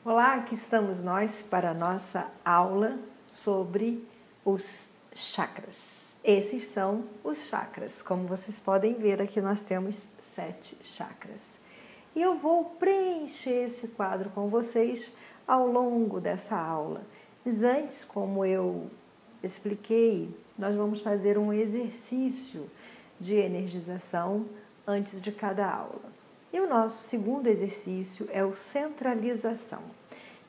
Olá, aqui estamos nós para a nossa aula sobre os chakras. Esses são os chakras. Como vocês podem ver, aqui nós temos 7 chakras. E eu vou preencher esse quadro com vocês ao longo dessa aula. Mas antes, como eu expliquei, nós vamos fazer um exercício de energização antes de cada aula. E o nosso segundo exercício é o centralização.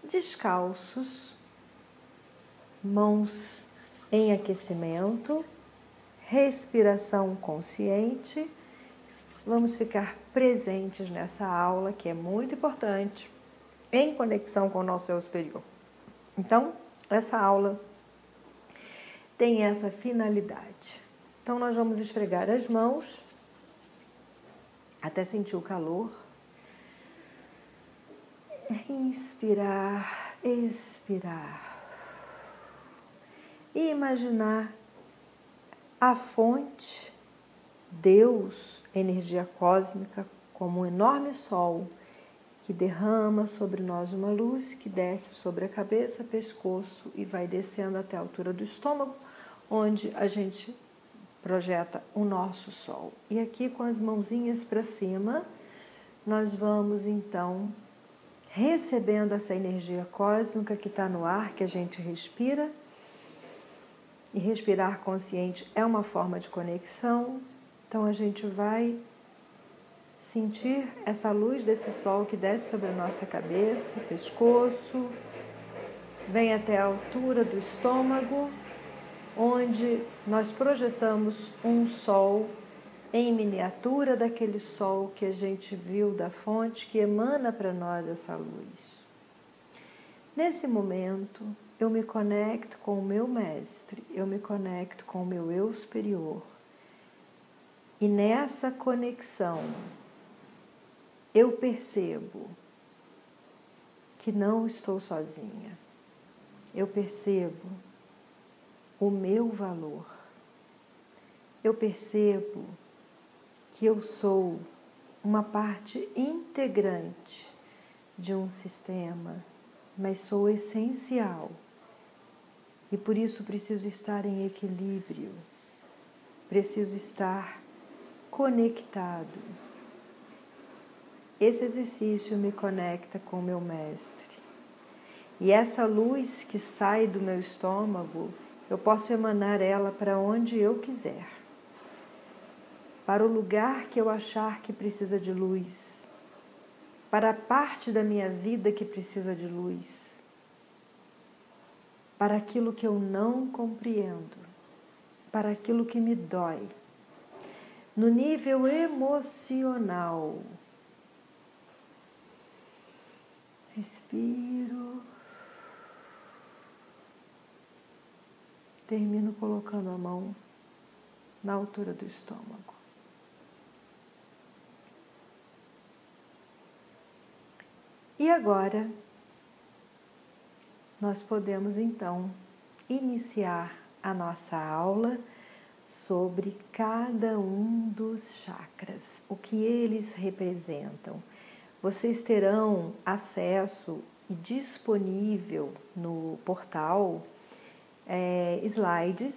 Descalços, mãos em aquecimento, respiração consciente. Vamos ficar presentes nessa aula, que é muito importante, em conexão com o nosso eu superior. Então, essa aula tem essa finalidade. Então, nós vamos esfregar as mãos até sentir o calor. Inspirar, expirar. E imaginar a fonte, Deus, energia cósmica, como um enorme sol que derrama sobre nós uma luz que desce sobre a cabeça, pescoço e vai descendo até a altura do estômago, onde a gente projeta o nosso sol. E aqui com as mãozinhas para cima, nós vamos então recebendo essa energia cósmica que está no ar, que a gente respira. E respirar consciente é uma forma de conexão. Então a gente vai sentir essa luz desse sol que desce sobre a nossa cabeça, pescoço, vem até a altura do estômago, onde nós projetamos um sol em miniatura daquele sol que a gente viu da fonte, que emana para nós essa luz. Nesse momento, eu me conecto com o meu mestre, eu me conecto com o meu eu superior. E nessa conexão, eu percebo que não estou sozinha. Eu percebo o meu valor. Eu percebo que eu sou uma parte integrante de um sistema, mas sou essencial. E por isso preciso estar em equilíbrio, preciso estar conectado. Esse exercício me conecta com o meu mestre. E essa luz que sai do meu estômago, eu posso emanar ela para onde eu quiser. Para o lugar que eu achar que precisa de luz, para a parte da minha vida que precisa de luz, para aquilo que eu não compreendo, para aquilo que me dói. No nível emocional, respiro, termino colocando a mão na altura do estômago. E agora, nós podemos então iniciar a nossa aula sobre cada um dos chakras, o que eles representam. Vocês terão acesso e disponível no portal slides,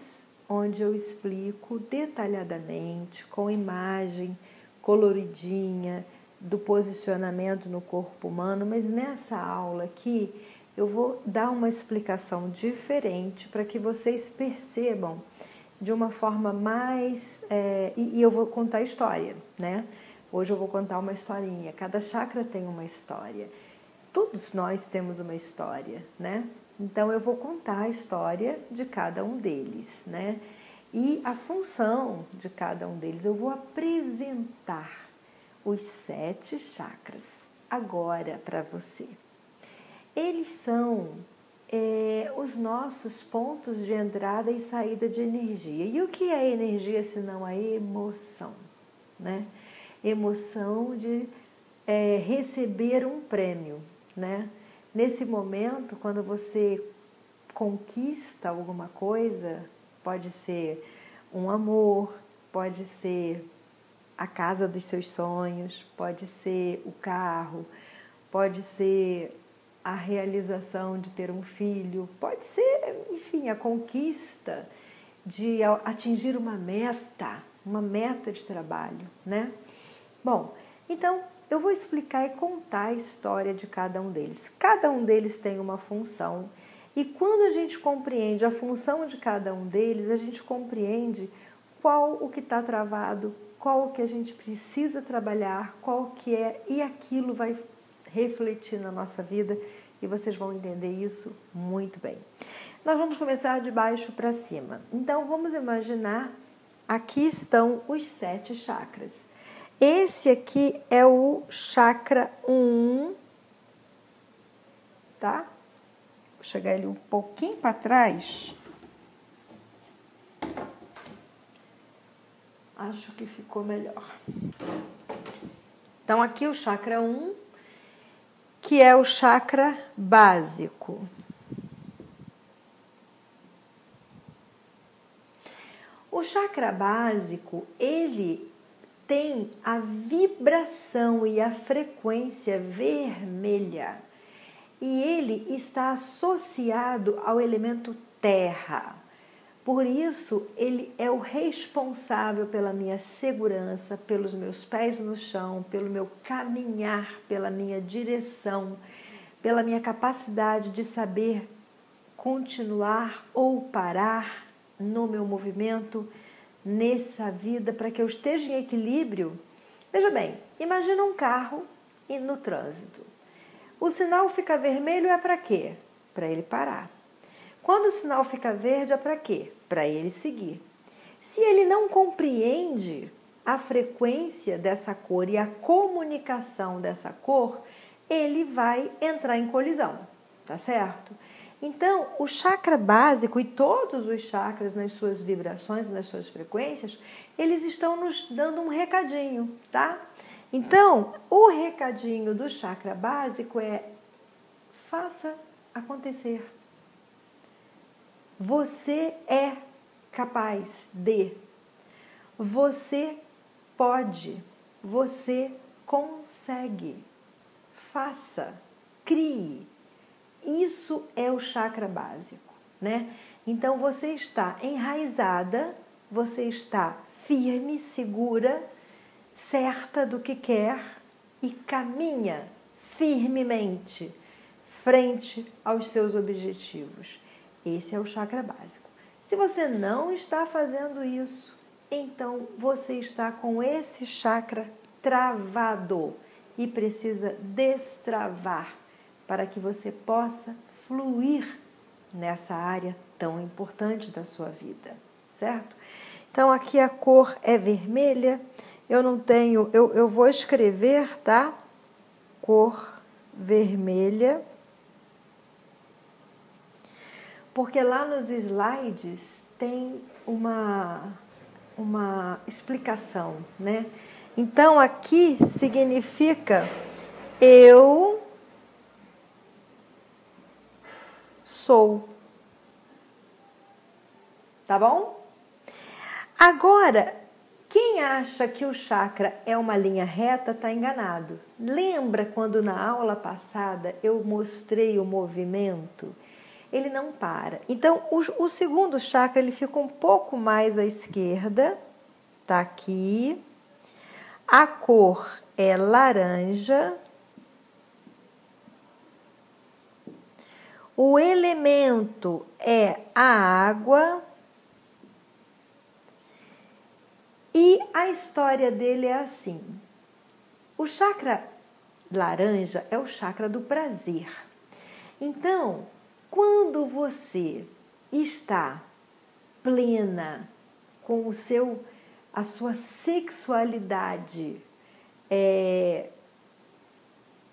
onde eu explico detalhadamente, com imagem coloridinha, do posicionamento no corpo humano, mas nessa aula aqui eu vou dar uma explicação diferente para que vocês percebam de uma forma mais... E eu vou contar a história, né? Hoje eu vou contar uma historinha, cada chakra tem uma história. Todos nós temos uma história, né? Então eu vou contar a história de cada um deles, né? E a função de cada um deles, eu vou apresentar os 7 chakras agora para você. Eles são os nossos pontos de entrada e saída de energia. E o que é energia senão a emoção, né? Emoção de receber um prêmio, né? Nesse momento, quando você conquista alguma coisa, pode ser um amor, pode ser a casa dos seus sonhos, pode ser o carro, pode ser a realização de ter um filho, pode ser, enfim, a conquista de atingir uma meta de trabalho, né? Bom, então eu vou explicar e contar a história de cada um deles. Cada um deles tem uma função e quando a gente compreende a função de cada um deles, a gente compreende qual o que está travado, qual o que a gente precisa trabalhar, qual que é, e aquilo vai refletir na nossa vida e vocês vão entender isso muito bem. Nós vamos começar de baixo para cima. Então, vamos imaginar, aqui estão os 7 chakras. Esse aqui é o chakra 1, tá? Vou chegar ele um pouquinho para trás. Acho que ficou melhor. Então, aqui o chakra 1, que é o chakra básico. O chakra básico, ele tem a vibração e a frequência vermelha. E ele está associado ao elemento terra. Por isso, ele é o responsável pela minha segurança, pelos meus pés no chão, pelo meu caminhar, pela minha direção, pela minha capacidade de saber continuar ou parar no meu movimento, nessa vida, para que eu esteja em equilíbrio. Veja bem, imagina um carro no trânsito. O sinal fica vermelho é para quê? Para ele parar. Quando o sinal fica verde é para quê? Para ele seguir. Se ele não compreende a frequência dessa cor e a comunicação dessa cor, ele vai entrar em colisão, tá certo? Então, o chakra básico e todos os chakras nas suas vibrações, nas suas frequências, eles estão nos dando um recadinho, tá? Então, o recadinho do chakra básico é: faça acontecer. Você é capaz de. Você pode. Você consegue. Faça. Crie. Isso é o chakra básico, né? Então, você está enraizada, você está firme, segura, certa do que quer e caminha firmemente frente aos seus objetivos. Esse é o chakra básico. Se você não está fazendo isso, então você está com esse chakra travado e precisa destravar para que você possa fluir nessa área tão importante da sua vida, certo? Então, aqui a cor é vermelha. Eu não tenho, eu vou escrever, tá? Cor vermelha. Porque lá nos slides tem uma explicação, né? Então, aqui significa eu sou. Tá bom? Agora, quem acha que o chakra é uma linha reta está enganado. Lembra quando na aula passada eu mostrei o movimento? Ele não para. Então, o segundo chakra ele fica um pouco mais à esquerda, tá aqui. A cor é laranja. O elemento é a água. E a história dele é assim. O chakra laranja é o chakra do prazer. Então, quando você está plena com a sua sexualidade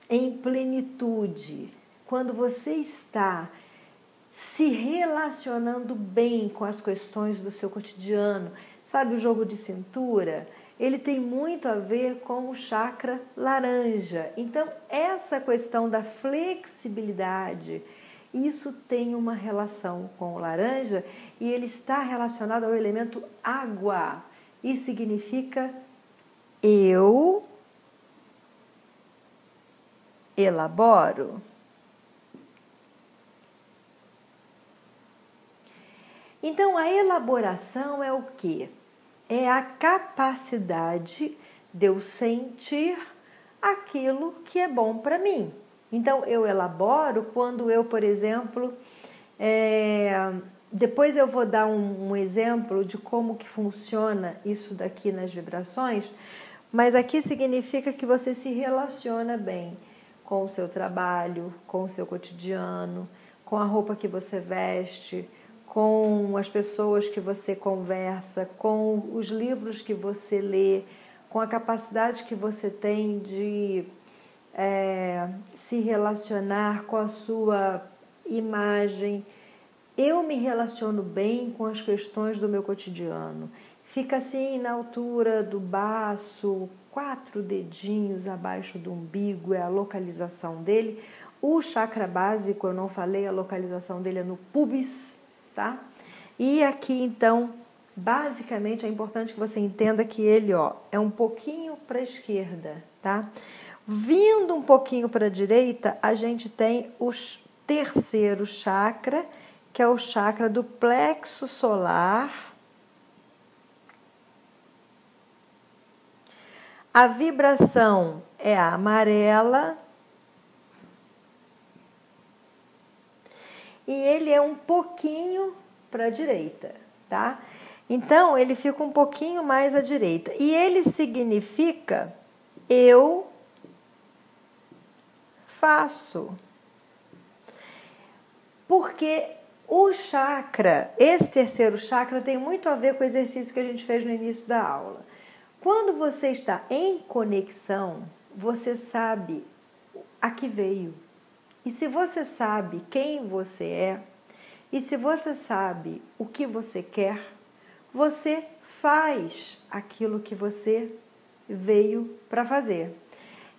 em plenitude, quando você está se relacionando bem com as questões do seu cotidiano, sabe o jogo de cintura? Ele tem muito a ver com o chakra laranja. Então, essa questão da flexibilidade, isso tem uma relação com o laranja e ele está relacionado ao elemento água. E significa eu elaboro. Então, a elaboração é o quê? É a capacidade de eu sentir aquilo que é bom para mim. Então, eu elaboro quando eu, por exemplo, depois eu vou dar um exemplo de como que funciona isso daqui nas vibrações, mas aqui significa que você se relaciona bem com o seu trabalho, com o seu cotidiano, com a roupa que você veste, com as pessoas que você conversa, com os livros que você lê, com a capacidade que você tem de se relacionar com a sua imagem. Eu me relaciono bem com as questões do meu cotidiano. Fica assim na altura do baço, 4 dedinhos abaixo do umbigo, é a localização dele. O chakra básico, eu não falei, a localização dele é no pubis, tá? E aqui, então, basicamente é importante que você entenda que ele, é um pouquinho para a esquerda, tá? Vindo um pouquinho para a direita, a gente tem o terceiro chakra, que é o chakra do plexo solar. A vibração é a amarela. E ele é um pouquinho para a direita, tá? Então, ele fica um pouquinho mais à direita. E ele significa eu faço. Porque o chakra, esse terceiro chakra, tem muito a ver com o exercício que a gente fez no início da aula. Quando você está em conexão, você sabe a que veio. E se você sabe quem você é, e se você sabe o que você quer, você faz aquilo que você veio para fazer.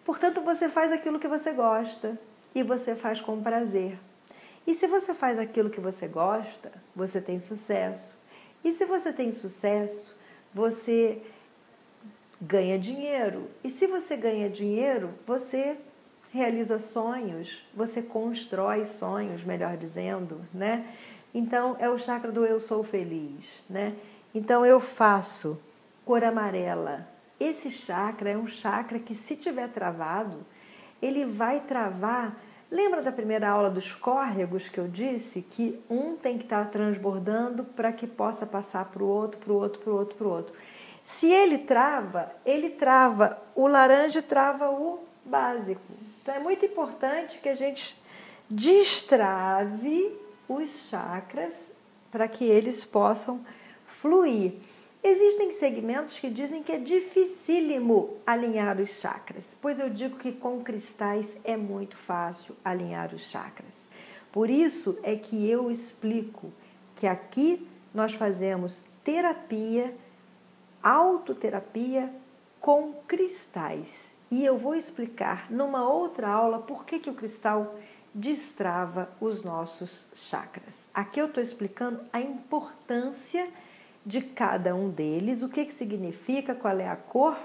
Portanto, você faz aquilo que você gosta e você faz com prazer. E se você faz aquilo que você gosta, você tem sucesso. E se você tem sucesso, você ganha dinheiro. E se você ganha dinheiro, você realiza sonhos, você constrói sonhos, melhor dizendo, né? Então, é o chakra do eu sou feliz, né? Então, eu faço cor amarela. Esse chakra é um chakra que, se tiver travado, ele vai travar. Lembra da primeira aula dos córregos que eu disse? Que um tem que estar transbordando para que possa passar para o outro, para o outro, para o outro, para o outro. Se ele trava, o laranja trava o básico. Então, é muito importante que a gente destrave os chakras para que eles possam fluir. Existem segmentos que dizem que é dificílimo alinhar os chakras, pois eu digo que com cristais é muito fácil alinhar os chakras. Por isso é que eu explico que aqui nós fazemos terapia, autoterapia com cristais. E eu vou explicar numa outra aula por que o cristal destrava os nossos chakras. Aqui eu estou explicando a importância de cada um deles, o que significa, qual é a cor,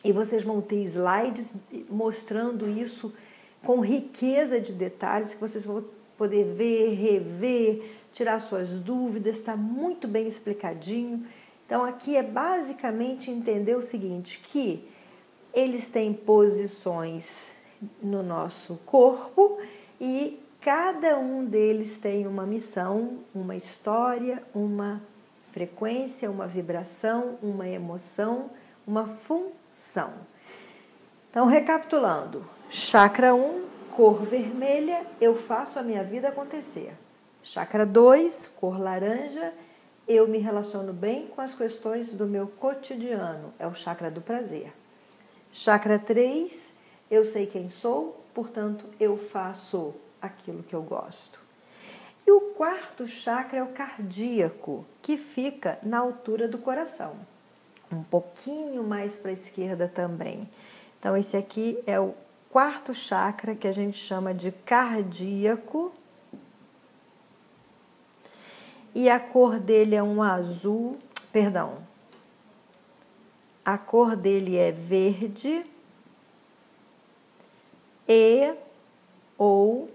e vocês vão ter slides mostrando isso com riqueza de detalhes, que vocês vão poder ver, rever, tirar suas dúvidas, está muito bem explicadinho. Então, aqui é basicamente entender o seguinte, que eles têm posições no nosso corpo e cada um deles tem uma missão, uma história, uma frequência, uma vibração, uma emoção, uma função. Então, recapitulando, chakra 1, cor vermelha, eu faço a minha vida acontecer. Chakra 2, cor laranja, eu me relaciono bem com as questões do meu cotidiano, é o chakra do prazer. Chakra 3, eu sei quem sou, portanto, eu faço aquilo que eu gosto. E o quarto chakra é o cardíaco, que fica na altura do coração, um pouquinho mais para a esquerda também. Então, esse aqui é o quarto chakra que a gente chama de cardíaco. E a cor dele é um azul, a cor dele é verde ou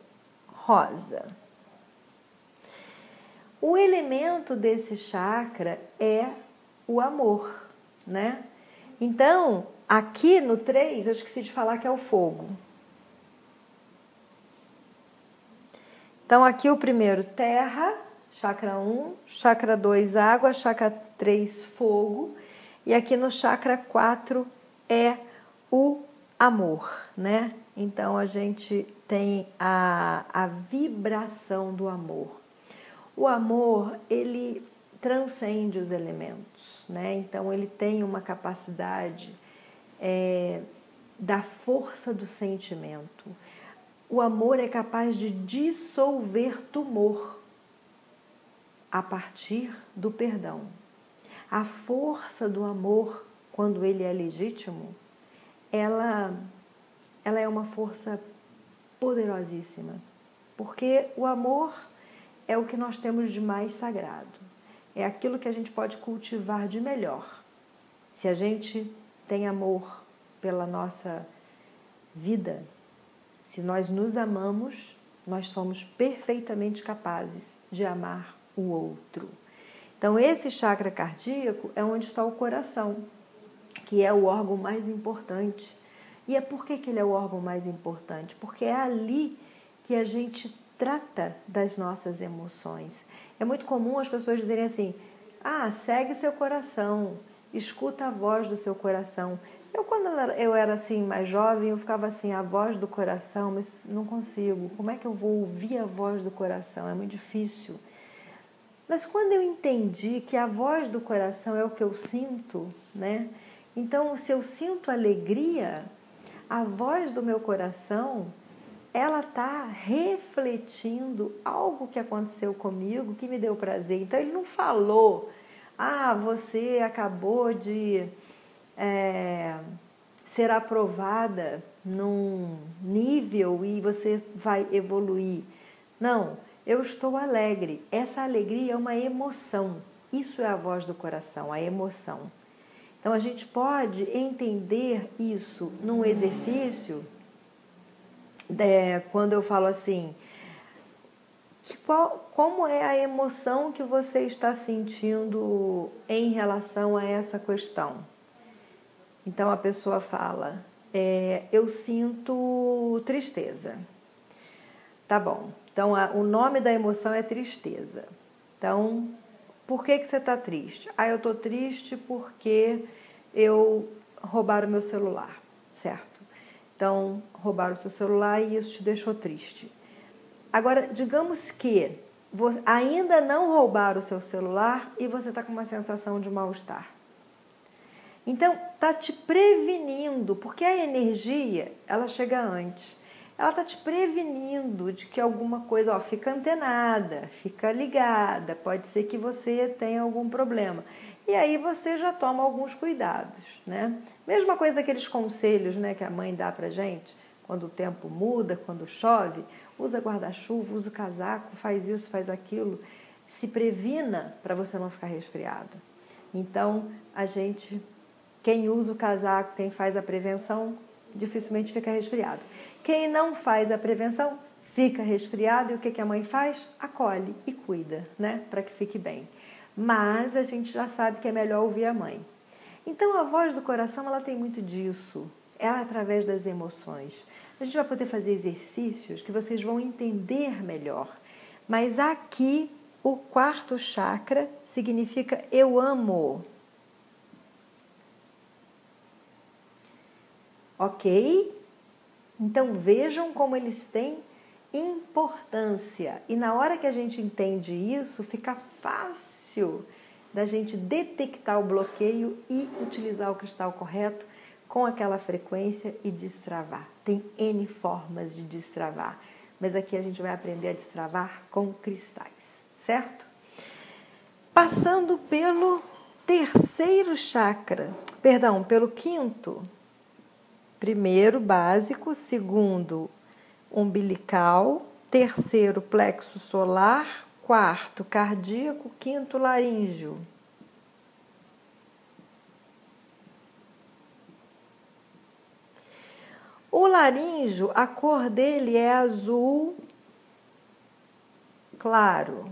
rosa. O elemento desse chakra é o amor, né? Então, aqui no 3, eu esqueci de falar que é o fogo. Então, aqui o primeiro, terra, chakra 1, chakra 2, água, chakra 3, fogo. E aqui no chakra 4 é o amor, né? Então, a gente tem a vibração do amor. O amor, ele transcende os elementos, né? Então, ele tem uma capacidade da força do sentimento. O amor é capaz de dissolver tumor a partir do perdão. A força do amor, quando ele é legítimo, ela é uma força poderosíssima, porque o amor é o que nós temos de mais sagrado, é aquilo que a gente pode cultivar de melhor. Se a gente tem amor pela nossa vida, se nós nos amamos, nós somos perfeitamente capazes de amar o outro. Então, esse chakra cardíaco é onde está o coração, que é o órgão mais importante. E é por que ele é o órgão mais importante? Porque é ali que a gente trata das nossas emoções. É muito comum as pessoas dizerem assim, segue seu coração, escuta a voz do seu coração. Quando eu era assim, mais jovem, eu ficava assim, a voz do coração, mas não consigo. Como é que eu vou ouvir a voz do coração? É muito difícil. Mas quando eu entendi que a voz do coração é o que eu sinto, né? Então, se eu sinto alegria, a voz do meu coração, ela está refletindo algo que aconteceu comigo, que me deu prazer. Então, ele não falou, você acabou de ser aprovada num nível e você vai evoluir. Não, eu estou alegre. Essa alegria é uma emoção. Isso é a voz do coração, a emoção. Então, a gente pode entender isso num exercício, quando eu falo assim, como é a emoção que você está sentindo em relação a essa questão? Então, a pessoa fala, eu sinto tristeza. Tá bom. Então, o nome da emoção é tristeza. Então, por que você está triste? Eu estou triste porque roubaram meu celular, certo? Então, roubaram o seu celular e isso te deixou triste. Agora, digamos que ainda não roubaram o seu celular e você está com uma sensação de mal-estar. Então, está te prevenindo, porque a energia, ela chega antes. Ela está te prevenindo de que alguma coisa, fica antenada, fica ligada, pode ser que você tenha algum problema. E aí você já toma alguns cuidados, né? Mesma coisa daqueles conselhos, né, que a mãe dá pra gente, quando o tempo muda, quando chove, usa guarda-chuva, usa o casaco, faz isso, faz aquilo. Se previna para você não ficar resfriado. Então, quem usa o casaco, quem faz a prevenção, dificilmente fica resfriado. Quem não faz a prevenção, fica resfriado e o que a mãe faz? Acolhe e cuida, né? Para que fique bem. Mas a gente já sabe que é melhor ouvir a mãe. Então, a voz do coração, ela tem muito disso. Ela é através das emoções. A gente vai poder fazer exercícios que vocês vão entender melhor. Mas aqui, o 4º chakra significa eu amo. Ok? Então, vejam como eles têm importância. E na hora que a gente entende isso, fica fácil da gente detectar o bloqueio e utilizar o cristal correto com aquela frequência e destravar. Tem N formas de destravar, mas aqui a gente vai aprender a destravar com cristais, certo? Passando pelo 3º chakra, pelo 5º. Primeiro, básico. Segundo, umbilical. Terceiro, plexo solar. 4º, cardíaco. 5º, laríngeo. O laríngeo, a cor dele é azul claro.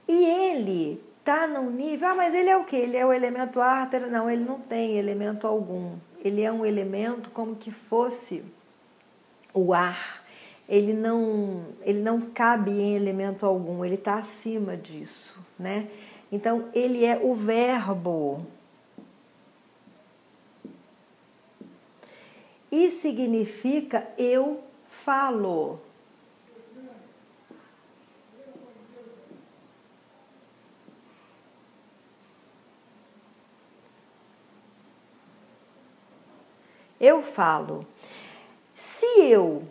E ele está num nível, mas ele é o quê? Ele é o elemento ar? Não, ele não tem elemento algum. Ele é um elemento como que fosse o ar. Ele não cabe em elemento algum, ele está acima disso, né? Então, ele é o verbo. E significa eu falo. Eu falo. Se eu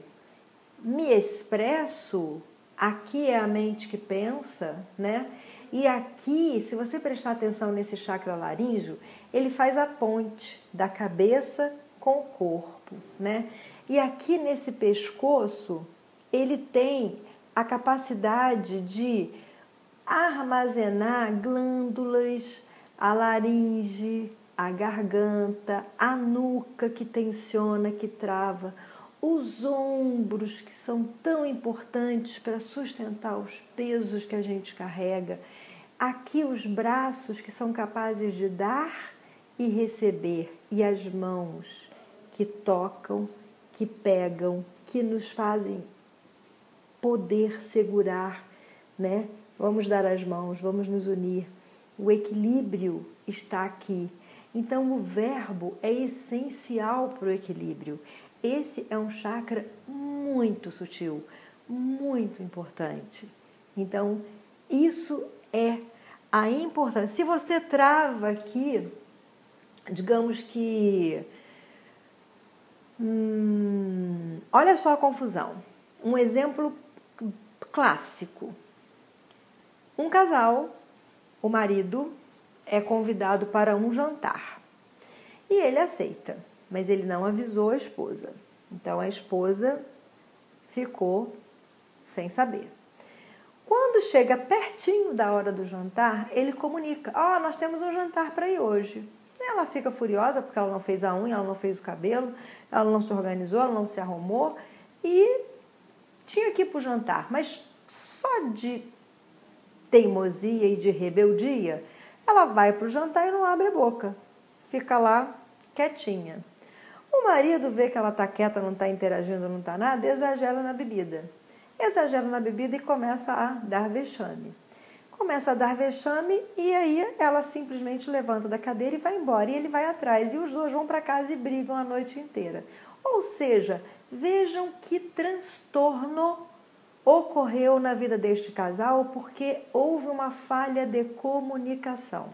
me expresso, aqui é a mente que pensa, né? E aqui, se você prestar atenção nesse chakra laríngeo, ele faz a ponte da cabeça com o corpo, né? E aqui nesse pescoço, ele tem a capacidade de armazenar glândulas, a laringe, a garganta, a nuca que tensiona, que trava, os ombros que são tão importantes para sustentar os pesos que a gente carrega, aqui os braços que são capazes de dar e receber, e as mãos que tocam, que pegam, que nos fazem poder segurar, né? Vamos dar as mãos, vamos nos unir. O equilíbrio está aqui. Então, o verbo é essencial para o equilíbrio. Esse é um chakra muito sutil, muito importante. Então, isso é a importância. Se você trava aqui, digamos que... olha só a confusão. Um exemplo clássico. Um casal, o marido é convidado para um jantar e ele aceita, mas ele não avisou a esposa. Então a esposa ficou sem saber. Quando chega pertinho da hora do jantar, ele comunica: nós temos um jantar para ir hoje. Ela fica furiosa porque ela não fez a unha, ela não fez o cabelo, ela não se organizou, ela não se arrumou e tinha que ir para o jantar, mas só de teimosia e de rebeldia, ela vai para o jantar e não abre a boca, fica lá quietinha. O marido vê que ela está quieta, não está interagindo, não está nada, exagera na bebida. Exagera na bebida e começa a dar vexame. Começa a dar vexame e aí ela simplesmente levanta da cadeira e vai embora. E ele vai atrás e os dois vão para casa e brigam a noite inteira. Ou seja, vejam que transtorno ocorreu na vida deste casal porque houve uma falha de comunicação.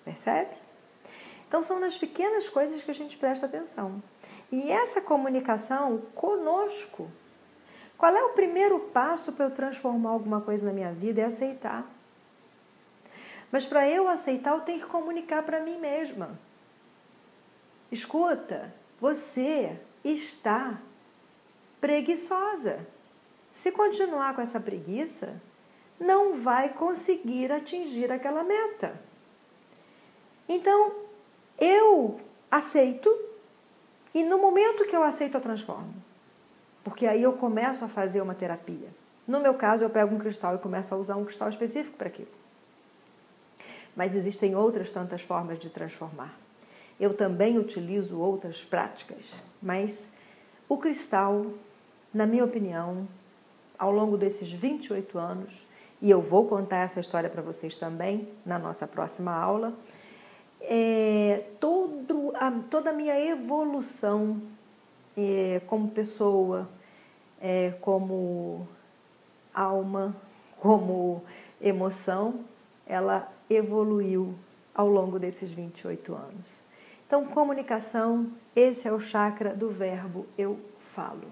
Percebe? Então, são nas pequenas coisas que a gente presta atenção. E essa comunicação conosco. Qual é o primeiro passo para eu transformar alguma coisa na minha vida? É aceitar. Mas para eu aceitar, eu tenho que comunicar para mim mesma. Escuta, você está preguiçosa. Se continuar com essa preguiça, não vai conseguir atingir aquela meta. Então, eu aceito e no momento que eu aceito, eu transformo. Porque aí eu começo a fazer uma terapia. No meu caso, eu pego um cristal e começo a usar um cristal específico para aquilo. Mas existem outras tantas formas de transformar. Eu também utilizo outras práticas, mas o cristal, na minha opinião, ao longo desses 28 anos, e eu vou contar essa história para vocês também na nossa próxima aula, toda a minha evolução como pessoa, como alma, como emoção, ela evoluiu ao longo desses 28 anos. Então, comunicação, esse é o chakra do verbo eu falo.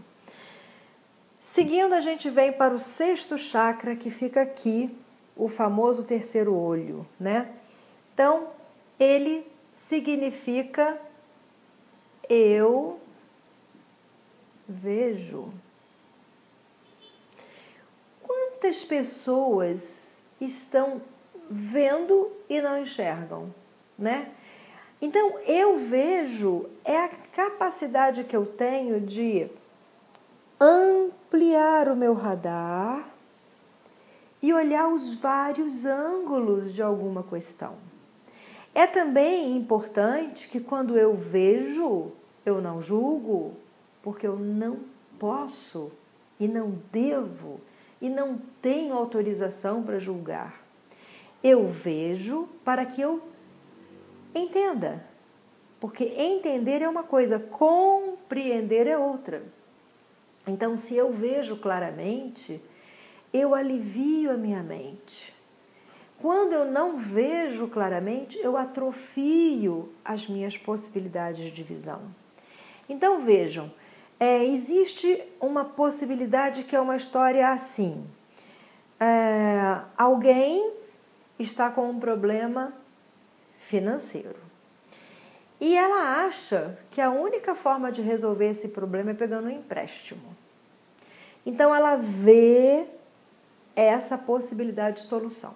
Seguindo, a gente vem para o sexto chakra, que fica aqui, o famoso terceiro olho, né? Então, ele significa eu vejo. Quantas pessoas estão vendo e não enxergam, né? Então, eu vejo é a capacidade que eu tenho de ampliar o meu radar e olhar os vários ângulos de alguma questão. É também importante que quando eu vejo, eu não julgo, porque eu não posso e não devo e não tenho autorização para julgar. Eu vejo para que eu entenda, porque entender é uma coisa, compreender é outra. Então, se eu vejo claramente, eu alivio a minha mente. Quando eu não vejo claramente, eu atrofio as minhas possibilidades de visão. Então, vejam, existe uma possibilidade que é uma história assim. Alguém está com um problema financeiro. E ela acha que a única forma de resolver esse problema é pegando um empréstimo. Então, ela vê essa possibilidade de solução.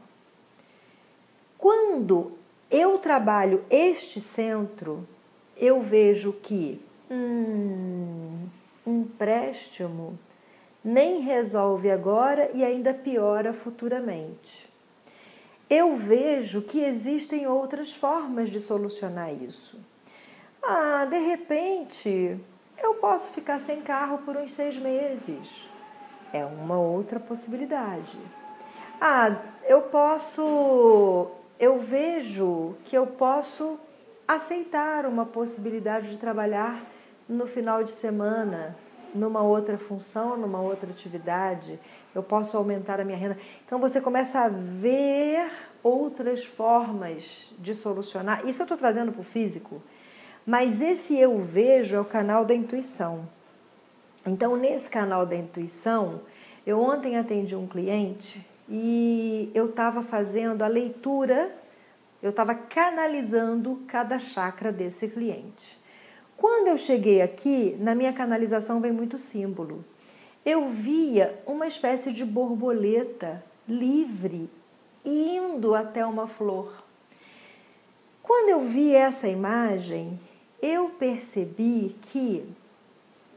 Quando eu trabalho este centro, eu vejo que um empréstimo nem resolve agora e ainda piora futuramente. Eu vejo que existem outras formas de solucionar isso. De repente, eu posso ficar sem carro por uns 6 meses. É uma outra possibilidade. Eu vejo que eu posso aceitar uma possibilidade de trabalhar no final de semana, numa outra função, numa outra atividade. Eu posso aumentar a minha renda. Então, você começa a ver outras formas de solucionar. Isso eu estou trazendo para o físico, mas esse eu vejo é o canal da intuição. Então, nesse canal da intuição, eu ontem atendi um cliente e eu estava fazendo a leitura, eu estava canalizando cada chakra desse cliente. Quando eu cheguei aqui, na minha canalização vem muito símbolo. Eu via uma espécie de borboleta livre indo até uma flor. Quando eu vi essa imagem, eu percebi que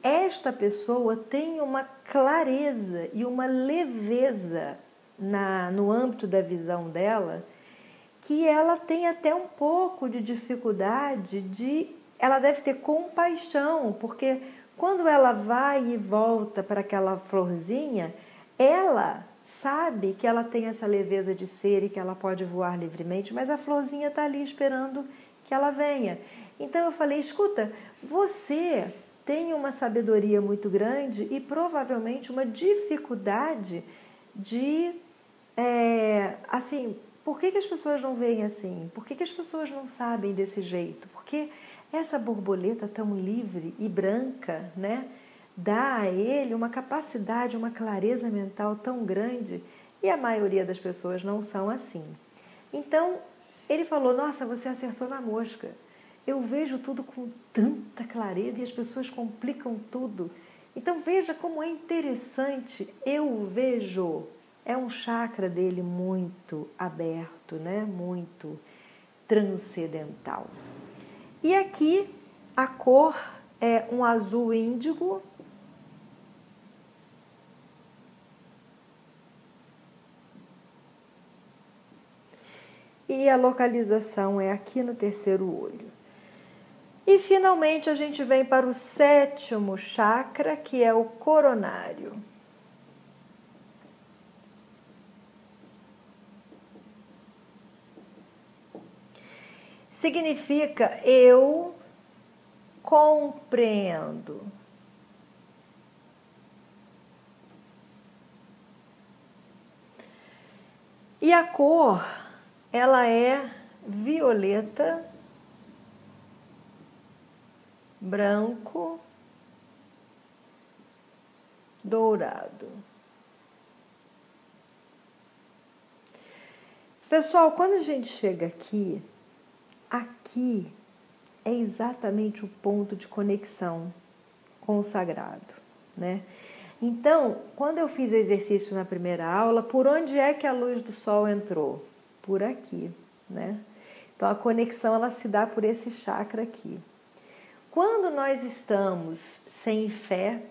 esta pessoa tem uma clareza e uma leveza no âmbito da visão dela, que ela tem até um pouco de dificuldade ela deve ter compaixão, porque quando ela vai e volta para aquela florzinha, ela sabe que ela tem essa leveza de ser e que ela pode voar livremente, mas a florzinha está ali esperando que ela venha. Então eu falei, escuta, você tem uma sabedoria muito grande e provavelmente uma dificuldade de, por que as pessoas não veem assim? Por que as pessoas não sabem desse jeito? Porque essa borboleta tão livre e branca, né, dá a ele uma capacidade, uma clareza mental tão grande e a maioria das pessoas não são assim. Então, ele falou, nossa, você acertou na mosca. Eu vejo tudo com tanta clareza e as pessoas complicam tudo. Então, veja como é interessante. Eu vejo, é um chakra dele muito aberto, né? Muito transcendental. E aqui a cor é um azul índigo. E a localização é aqui no terceiro olho. E finalmente a gente vem para o 7º chakra, que é o coronário. Significa eu compreendo. E a cor, ela é violeta, branco, dourado. Pessoal, quando a gente chega aqui é exatamente o ponto de conexão com o sagrado, né? Então, quando eu fiz exercício na primeira aula, por onde é que a luz do sol entrou? Por aqui, né? Então, a conexão ela se dá por esse chakra aqui. Quando nós estamos sem fé,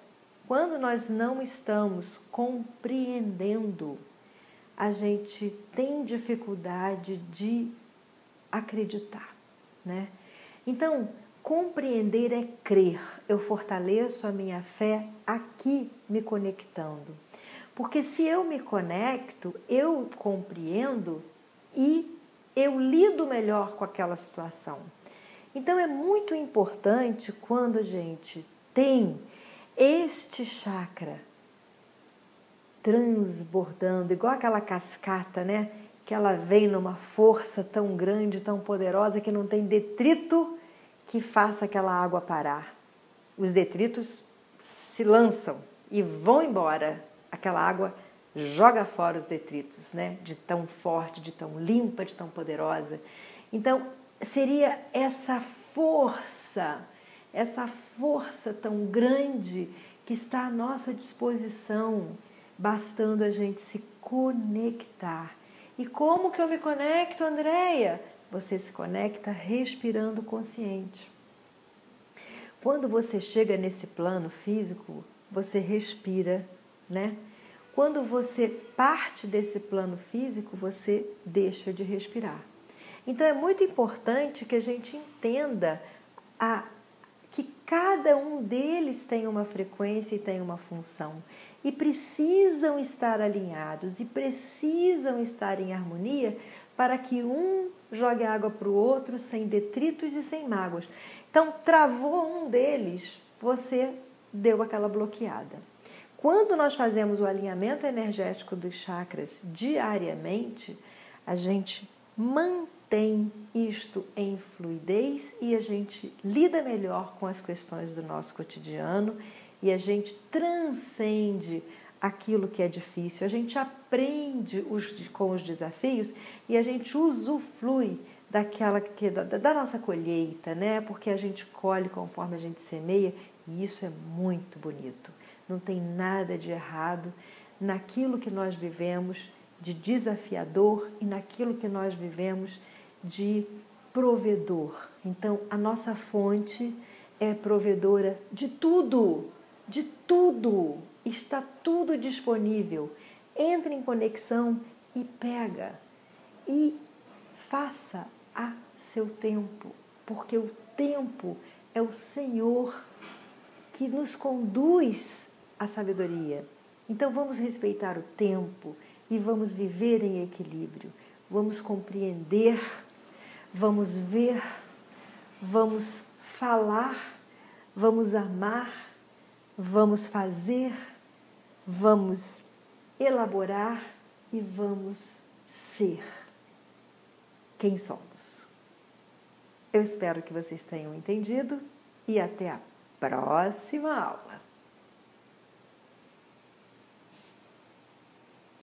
quando nós não estamos compreendendo, a gente tem dificuldade de acreditar, né? Então, compreender é crer. Eu fortaleço a minha fé aqui me conectando. Porque se eu me conecto, eu compreendo e eu lido melhor com aquela situação. Então é muito importante quando a gente tem este chakra transbordando, igual aquela cascata, né? Que ela vem numa força tão grande, tão poderosa, que não tem detrito que faça aquela água parar. Os detritos se lançam e vão embora. Aquela água joga fora os detritos, né? De tão forte, de tão limpa, de tão poderosa. Então, seria essa força tão grande que está à nossa disposição, bastando a gente se conectar. E como que eu me conecto, Andréia? Você se conecta respirando consciente. Quando você chega nesse plano físico, você respira, né? Quando você parte desse plano físico, você deixa de respirar. Então é muito importante que a gente entenda que cada um deles tem uma frequência e tem uma função. E precisam estar alinhados e precisam estar em harmonia para que um jogue água para o outro sem detritos e sem mágoas. Então, travou um deles, você deu aquela bloqueada. Quando nós fazemos o alinhamento energético dos chakras diariamente, a gente mantém isto em fluidez e a gente lida melhor com as questões do nosso cotidiano e a gente transcende aquilo que é difícil, a gente aprende com os desafios e a gente usufrui da nossa colheita, né? Porque a gente colhe conforme a gente semeia e isso é muito bonito. Não tem nada de errado naquilo que nós vivemos de desafiador e naquilo que nós vivemos de provedor. Então, a nossa fonte é provedora de tudo, está tudo disponível. Entre em conexão e pega e faça a seu tempo, porque o tempo é o Senhor que nos conduz à sabedoria. Então vamos respeitar o tempo e vamos viver em equilíbrio. Vamos compreender, vamos ver, vamos falar, vamos amar, vamos fazer, vamos elaborar e vamos ser quem somos. Eu espero que vocês tenham entendido e até a próxima aula.